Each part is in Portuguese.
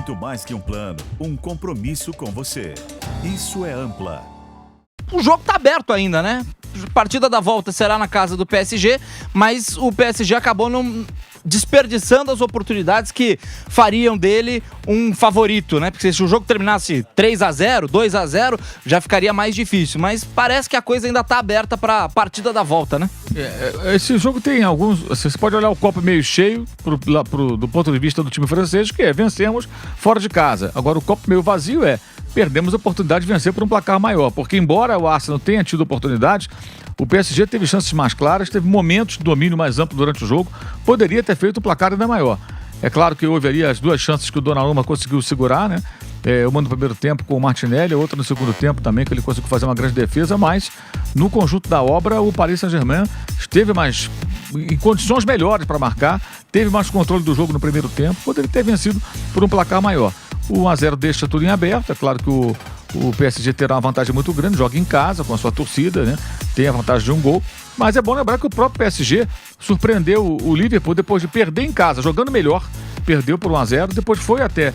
muito mais que um plano, um compromisso com você. Isso é Ampla. O jogo tá aberto ainda, né? A partida da volta será na casa do PSG, mas o PSG acabou não desperdiçando as oportunidades que fariam dele um favorito, né? Porque se o jogo terminasse 3-0, 2-0, já ficaria mais difícil. Mas parece que a coisa ainda tá aberta para a partida da volta, né? Esse jogo tem alguns... Você pode olhar o copo meio cheio do ponto de vista do time francês, que é vencemos fora de casa. Agora o copo meio vazio perdemos a oportunidade de vencer por um placar maior, porque embora o Arsenal tenha tido oportunidades, o PSG teve chances mais claras, teve momentos de domínio mais amplo durante o jogo, poderia ter feito um placar ainda maior. É claro que houve ali as duas chances que o Donnarumma conseguiu segurar, né? Uma no primeiro tempo com o Martinelli, outra no segundo tempo também, que ele conseguiu fazer uma grande defesa, mas no conjunto da obra o Paris Saint-Germain esteve mais em condições melhores para marcar, teve mais controle do jogo no primeiro tempo, poderia ter vencido por um placar maior. O 1-0 deixa tudo em aberto, é claro que o PSG terá uma vantagem muito grande, joga em casa com a sua torcida, né? Tem a vantagem de um gol, mas é bom lembrar que o próprio PSG surpreendeu o Liverpool depois de perder em casa, jogando melhor, perdeu por 1-0, depois foi até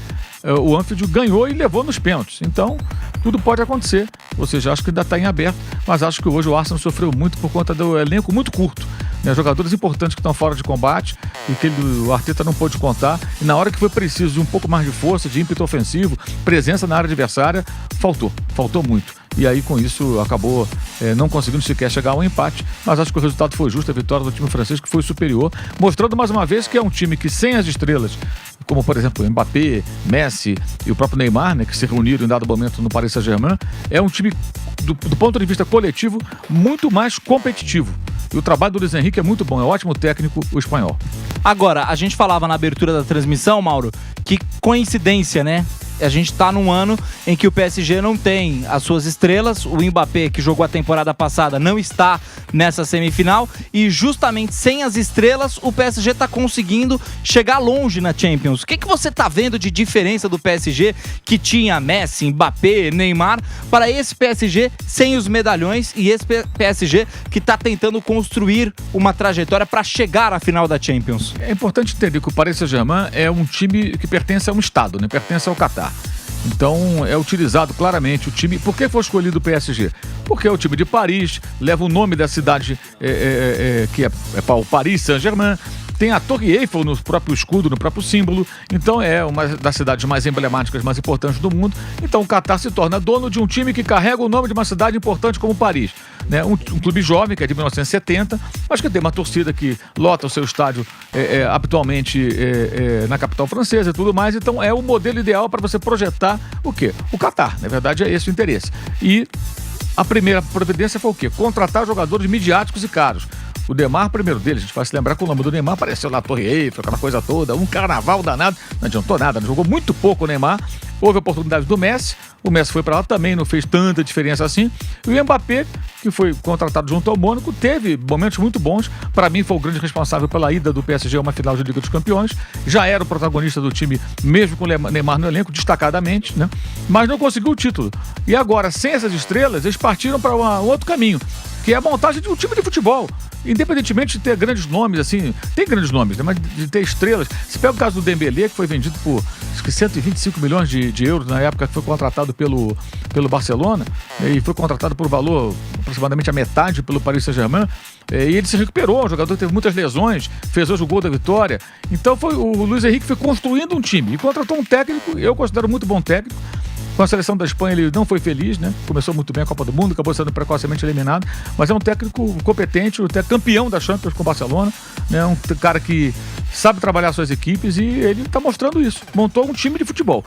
o Anfield, ganhou e levou nos pênaltis. Então, tudo pode acontecer, ou seja, acho que ainda está em aberto, mas acho que hoje o Arsenal sofreu muito por conta do elenco muito curto, né? Jogadores importantes que estão fora de combate e que o Arteta não pôde contar, e na hora que foi preciso de um pouco mais de força, de ímpeto ofensivo, presença na área adversária, faltou muito. E aí com isso acabou não conseguindo sequer chegar ao empate, mas acho que o resultado foi justo, a vitória do time francês, que foi superior, mostrando mais uma vez que é um time que sem as estrelas, como por exemplo Mbappé, Messi e o próprio Neymar, né, que se reuniram em dado momento no Paris Saint-Germain, é um time do ponto de vista coletivo muito mais competitivo. E o trabalho do Luiz Henrique é muito bom, é um ótimo técnico, o espanhol. Agora, a gente falava na abertura da transmissão, Mauro, que coincidência, né? A gente tá num ano em que o PSG não tem as suas estrelas, o Mbappé, que jogou a temporada passada, não está nessa semifinal, e justamente sem as estrelas, o PSG tá conseguindo chegar longe na Champions. O que você tá vendo de diferença do PSG, que tinha Messi, Mbappé, Neymar, para esse PSG sem os medalhões, e esse PSG que tá tentando construir uma trajetória para chegar à final da Champions? É importante entender que o Paris Saint-Germain é um time que pertence a um estado, né? Pertence ao Catar. Então é utilizado claramente o time. Por que foi escolhido o PSG? Porque é o time de Paris, leva o nome da cidade que é o Paris Saint-Germain. Tem a Torre Eiffel no próprio escudo, no próprio símbolo. Então é uma das cidades mais emblemáticas, mais importantes do mundo. Então o Catar se torna dono de um time que carrega o nome de uma cidade importante como Paris, né? Um clube jovem, que é de 1970, mas que tem uma torcida que lota o seu estádio habitualmente na capital francesa e tudo mais. Então é o modelo ideal para você projetar o quê? O Catar. Na verdade é esse o interesse. E a primeira providência foi o quê? Contratar jogadores midiáticos e caros. O Neymar, primeiro deles, a gente vai se lembrar que o nome do Neymar apareceu na Torre Eiffel, aquela coisa toda, um carnaval danado, não adiantou nada, jogou muito pouco o Neymar, houve a oportunidade do Messi, o Messi foi para lá também, não fez tanta diferença assim, e o Mbappé, que foi contratado junto ao Mônaco, teve momentos muito bons, para mim foi o grande responsável pela ida do PSG a uma final de Liga dos Campeões, já era o protagonista do time, mesmo com o Neymar no elenco, destacadamente, né? Mas não conseguiu o título, e agora, sem essas estrelas, eles partiram para um outro caminho, que é a montagem de um time de futebol. Independentemente de ter grandes nomes, assim, tem grandes nomes, né? Mas de ter estrelas. Se pega o caso do Dembélé, que foi vendido por acho que 125 milhões de euros na época que foi contratado pelo Barcelona, e foi contratado por valor aproximadamente a metade pelo Paris Saint-Germain, e ele se recuperou, o jogador teve muitas lesões, fez hoje o gol da vitória. Então o Luiz Henrique foi construindo um time e contratou um técnico, eu considero muito bom técnico. Com a seleção da Espanha ele não foi feliz, né? Começou muito bem a Copa do Mundo, acabou sendo precocemente eliminado, mas é um técnico competente, até campeão da Champions com o Barcelona, né? Um cara que sabe trabalhar suas equipes e ele está mostrando isso. Montou um time de futebol.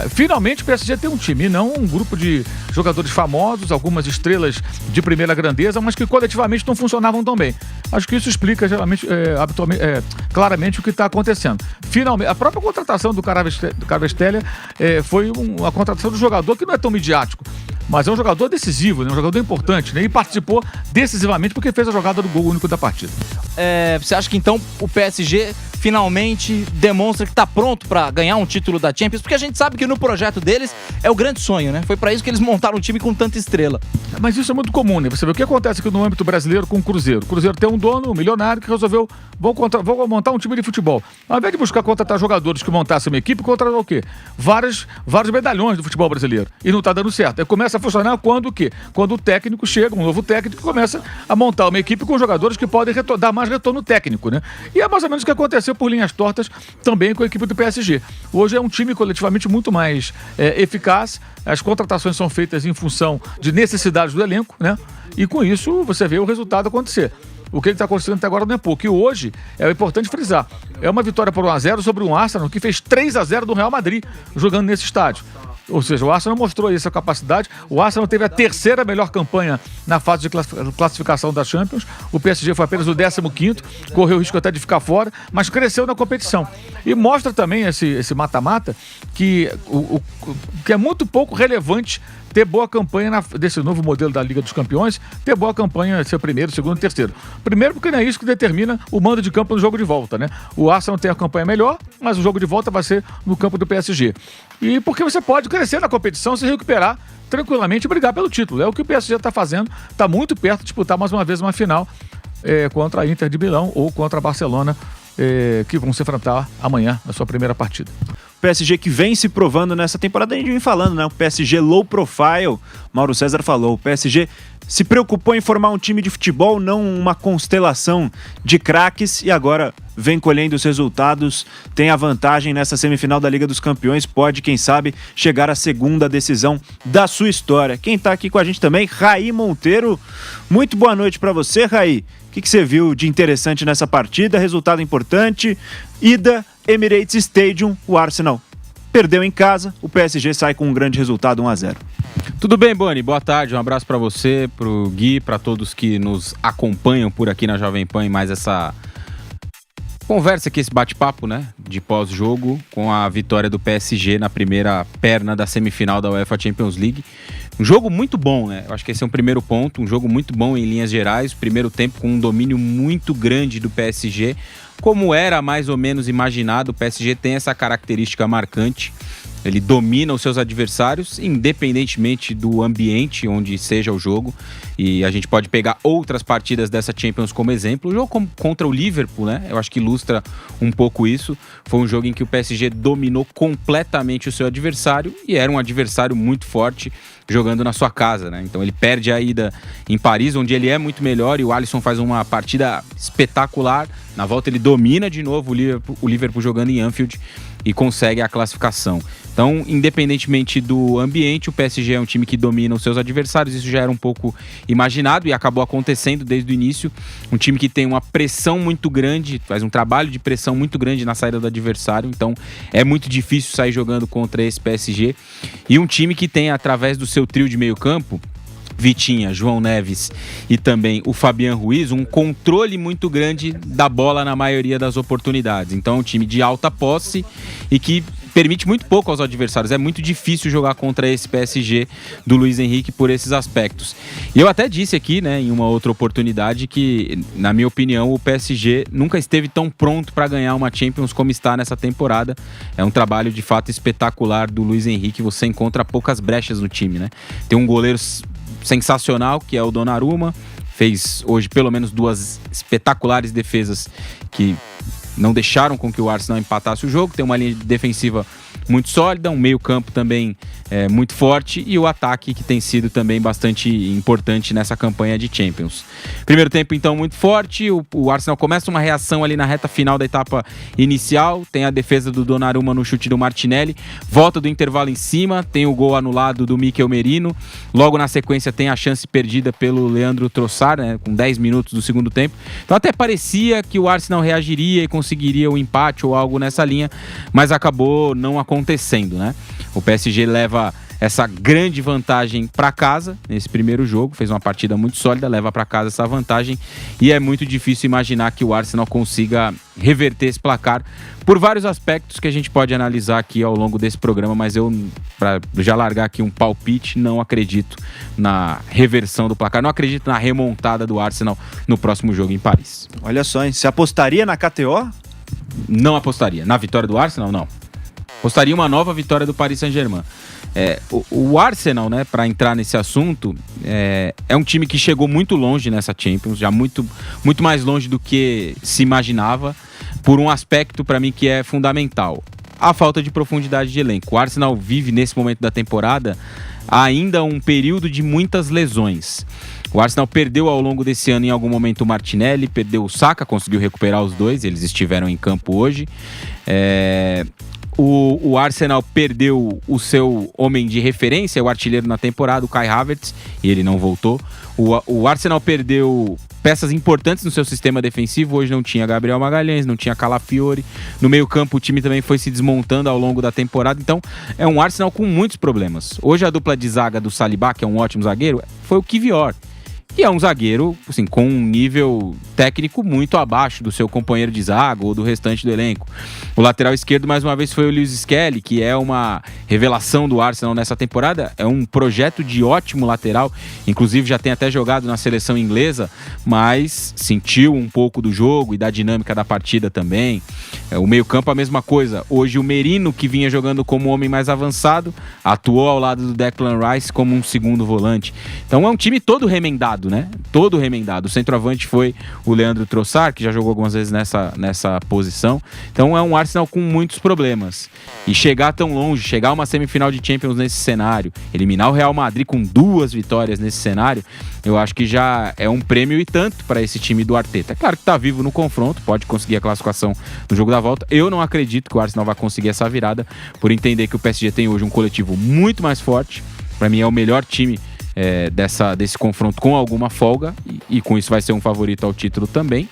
Finalmente o PSG tem um time e não um grupo de jogadores famosos, algumas estrelas de primeira grandeza, mas que coletivamente não funcionavam tão bem. Acho que isso explica geralmente, claramente o que está acontecendo. Finalmente, a própria contratação do Kvaratskhelia foi uma contratação do jogador que não é tão midiático, mas é um jogador decisivo, né? Um jogador importante, né? E participou decisivamente porque fez a jogada do gol único da partida. você acha que então o PSG finalmente demonstra que está pronto para ganhar um título da Champions? Porque a gente sabe que no projeto deles é o grande sonho, né? Foi para isso que eles montaram um time com tanta estrela. Mas isso é muito comum, né? Você vê o que acontece aqui no âmbito brasileiro com o Cruzeiro. O Cruzeiro tem um dono, um milionário, que resolveu, vou montar um time de futebol. Ao invés de buscar contratar jogadores que montassem uma equipe, contratar o quê? Vários medalhões do futebol brasileiro. E não está dando certo. Aí começa a funcionar quando o quê? Quando o técnico chega, um novo técnico, começa a montar uma equipe com jogadores que podem dar mais retorno técnico, né? E é mais ou menos o que aconteceu por linhas tortas também com a equipe do PSG. Hoje é um time coletivamente muito mais eficaz. As contratações são feitas em função de necessidades do elenco, né? E com isso você vê o resultado acontecer. O que ele está acontecendo até agora não é pouco. E hoje, é importante frisar, é uma vitória por 1-0 sobre um Arsenal que fez 3-0 do Real Madrid jogando nesse estádio. Ou seja, o Arsenal mostrou essa capacidade. O Arsenal teve a terceira melhor campanha na fase de classificação da Champions. O PSG foi apenas o 15º, correu o risco até de ficar fora, mas cresceu na competição. E mostra também esse mata-mata que é muito pouco relevante ter boa campanha desse novo modelo da Liga dos Campeões, ter boa campanha, ser primeiro, segundo, terceiro. Primeiro porque não é isso que determina o mando de campo no jogo de volta, né? O Arsenal tem a campanha melhor, mas o jogo de volta vai ser no campo do PSG. E porque você pode crescer na competição, se recuperar tranquilamente e brigar pelo título. É o que o PSG está fazendo, está muito perto de disputar mais uma vez uma final contra a Inter de Milão ou contra a Barcelona, que vão se enfrentar amanhã na sua primeira partida. PSG que vem se provando nessa temporada, a gente vem falando, né? O PSG low profile, Mauro César falou, o PSG se preocupou em formar um time de futebol, não uma constelação de craques, e agora vem colhendo os resultados, tem a vantagem nessa semifinal da Liga dos Campeões, pode, quem sabe, chegar à segunda decisão da sua história. Quem tá aqui com a gente também, Raí Monteiro, muito boa noite para você, Raí. O que você viu de interessante nessa partida? Resultado importante, ida Emirates Stadium, o Arsenal perdeu em casa, o PSG sai com um grande resultado, 1-0. Tudo bem, Boni? Boa tarde, um abraço para você, pro Gui, para todos que nos acompanham por aqui na Jovem Pan, e mais essa conversa aqui, esse bate-papo, né, de pós-jogo com a vitória do PSG na primeira perna da semifinal da UEFA Champions League. Um jogo muito bom, né? Eu acho que esse é um primeiro ponto, um jogo muito bom em linhas gerais, primeiro tempo com um domínio muito grande do PSG, como era mais ou menos imaginado. O PSG tem essa característica marcante, ele domina os seus adversários, independentemente do ambiente onde seja o jogo, e a gente pode pegar outras partidas dessa Champions como exemplo. O jogo contra o Liverpool, né? Eu acho que ilustra um pouco isso. Foi um jogo em que o PSG dominou completamente o seu adversário, e era um adversário muito forte, jogando na sua casa, né? Então ele perde a ida em Paris, onde ele é muito melhor, e o Alisson faz uma partida espetacular. Na volta ele domina de novo o Liverpool jogando em Anfield e consegue a classificação. Então, independentemente do ambiente, o PSG é um time que domina os seus adversários. Isso já era um pouco imaginado e acabou acontecendo desde o início. Um time que tem uma pressão muito grande, faz um trabalho de pressão muito grande na saída do adversário. Então, é muito difícil sair jogando contra esse PSG. E um time que tem, através do seu trio de meio campo, Vitinha, João Neves e também o Fabián Ruiz, um controle muito grande da bola na maioria das oportunidades. Então é um time de alta posse e que permite muito pouco aos adversários. É muito difícil jogar contra esse PSG do Luiz Henrique por esses aspectos. E eu até disse aqui, né, em uma outra oportunidade, que, na minha opinião, o PSG nunca esteve tão pronto para ganhar uma Champions como está nessa temporada. É um trabalho de fato espetacular do Luiz Henrique. Você encontra poucas brechas no time, né? Tem um goleiro sensacional, que é o Donnarumma, fez hoje pelo menos 2 espetaculares defesas que não deixaram com que o Arsenal empatasse o jogo. Tem uma linha defensiva muito sólida, um meio campo também muito forte, e o ataque que tem sido também bastante importante nessa campanha de Champions. Primeiro tempo então muito forte, o Arsenal começa uma reação ali na reta final da etapa inicial, tem a defesa do Donnarumma no chute do Martinelli, volta do intervalo em cima, tem o gol anulado do Mikel Merino, logo na sequência tem a chance perdida pelo Leandro Trossard, né, com 10 minutos do segundo tempo. Então até parecia que o Arsenal reagiria e conseguiria o empate ou algo nessa linha, mas acabou não acontecendo, né? O PSG leva essa grande vantagem para casa nesse primeiro jogo, fez uma partida muito sólida, leva para casa essa vantagem e é muito difícil imaginar que o Arsenal consiga reverter esse placar por vários aspectos que a gente pode analisar aqui ao longo desse programa, mas eu, para já largar aqui um palpite, não acredito na reversão do placar, não acredito na remontada do Arsenal no próximo jogo em Paris. Olha só, hein? Você apostaria na KTO? Não apostaria. Na vitória do Arsenal, não. Apostaria uma nova vitória do Paris Saint-Germain. O Arsenal, né, para entrar nesse assunto, é um time que chegou muito longe nessa Champions, já muito mais longe do que se imaginava, por um aspecto para mim que é fundamental: a falta de profundidade de elenco. O Arsenal vive nesse momento da temporada ainda um período de muitas lesões. O Arsenal perdeu ao longo desse ano em algum momento o Martinelli, perdeu o Saka, conseguiu recuperar os dois, eles estiveram em campo hoje. O Arsenal perdeu o seu homem de referência, o artilheiro na temporada, o Kai Havertz, e ele não voltou. O Arsenal perdeu peças importantes no seu sistema defensivo. Hoje não tinha Gabriel Magalhães, não tinha Calafiori. No meio-campo o time também foi se desmontando ao longo da temporada. Então é um Arsenal com muitos problemas. Hoje a dupla de zaga do Saliba, que é um ótimo zagueiro, foi o Kiwior, que é um zagueiro assim, com um nível técnico muito abaixo do seu companheiro de zaga ou do restante do elenco. O lateral esquerdo, mais uma vez, foi o Lewis Skelly, que é uma revelação do Arsenal nessa temporada. É um projeto de ótimo lateral, inclusive já tem até jogado na seleção inglesa, mas sentiu um pouco do jogo e da dinâmica da partida também. O meio-campo, a mesma coisa. Hoje o Merino, que vinha jogando como homem mais avançado, atuou ao lado do Declan Rice como um segundo volante. Então é um time todo remendado, né? Todo remendado. O centroavante foi o Leandro Trossard, que já jogou algumas vezes nessa posição. Então é um Arsenal com muitos problemas. E chegar tão longe, chegar a uma semifinal de Champions nesse cenário, eliminar o Real Madrid com 2 vitórias nesse cenário, eu acho que já é um prêmio e tanto para esse time do Arteta. É claro que tá vivo no confronto, pode conseguir a classificação no jogo da volta. Eu não acredito que o Arsenal vai conseguir essa virada, por entender que o PSG tem hoje um coletivo muito mais forte. Para mim é o melhor time desse confronto com alguma folga e com isso vai ser um favorito ao título também.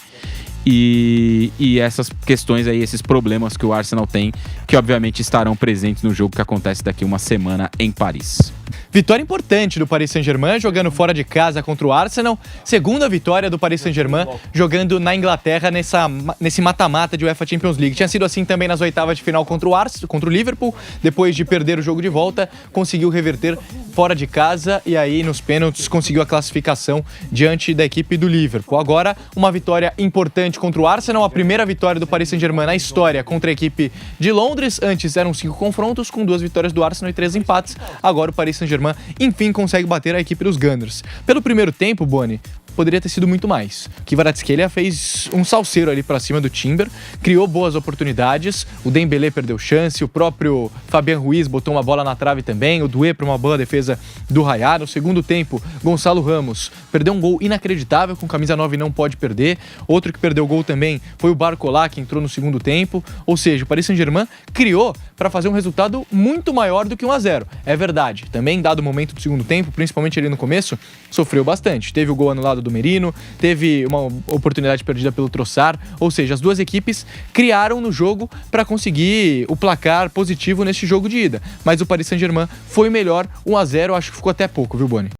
E essas questões aí, esses problemas que o Arsenal tem, que obviamente estarão presentes no jogo que acontece daqui uma semana em Paris. Vitória importante do Paris Saint-Germain, jogando fora de casa contra o Arsenal. Segunda vitória do Paris Saint-Germain, jogando na Inglaterra nesse mata-mata de UEFA Champions League. Tinha sido assim também nas oitavas de final contra o Liverpool. Depois de perder o jogo de volta, conseguiu reverter fora de casa e aí nos pênaltis conseguiu a classificação diante da equipe do Liverpool. Agora, uma vitória importante contra o Arsenal, a primeira vitória do Paris Saint-Germain na história contra a equipe de Londres. Antes eram 5 confrontos, com 2 vitórias do Arsenal e 3 empates. Agora o Paris Saint-Germain enfim consegue bater a equipe dos Gunners. Pelo primeiro tempo, Boni, poderia ter sido muito mais. Kvaratskhelia fez um salseiro ali pra cima do Timber, criou boas oportunidades, o Dembélé perdeu chance, o próprio Fabian Ruiz botou uma bola na trave também, o Doué para uma boa defesa do Raya. No segundo tempo, Gonçalo Ramos perdeu um gol inacreditável, com camisa 9 não pode perder. Outro que perdeu gol também foi o Barcola, que entrou no segundo tempo. Ou seja, o Paris Saint-Germain criou para fazer um resultado muito maior do que 1-0. É verdade, também dado o momento do segundo tempo, principalmente ali no começo, sofreu bastante. Teve o gol anulado do Merino, teve uma oportunidade perdida pelo Trossard, ou seja, as duas equipes criaram no jogo para conseguir o placar positivo nesse jogo de ida, mas o Paris Saint-Germain foi melhor. 1-0, acho que ficou até pouco, viu, Boni?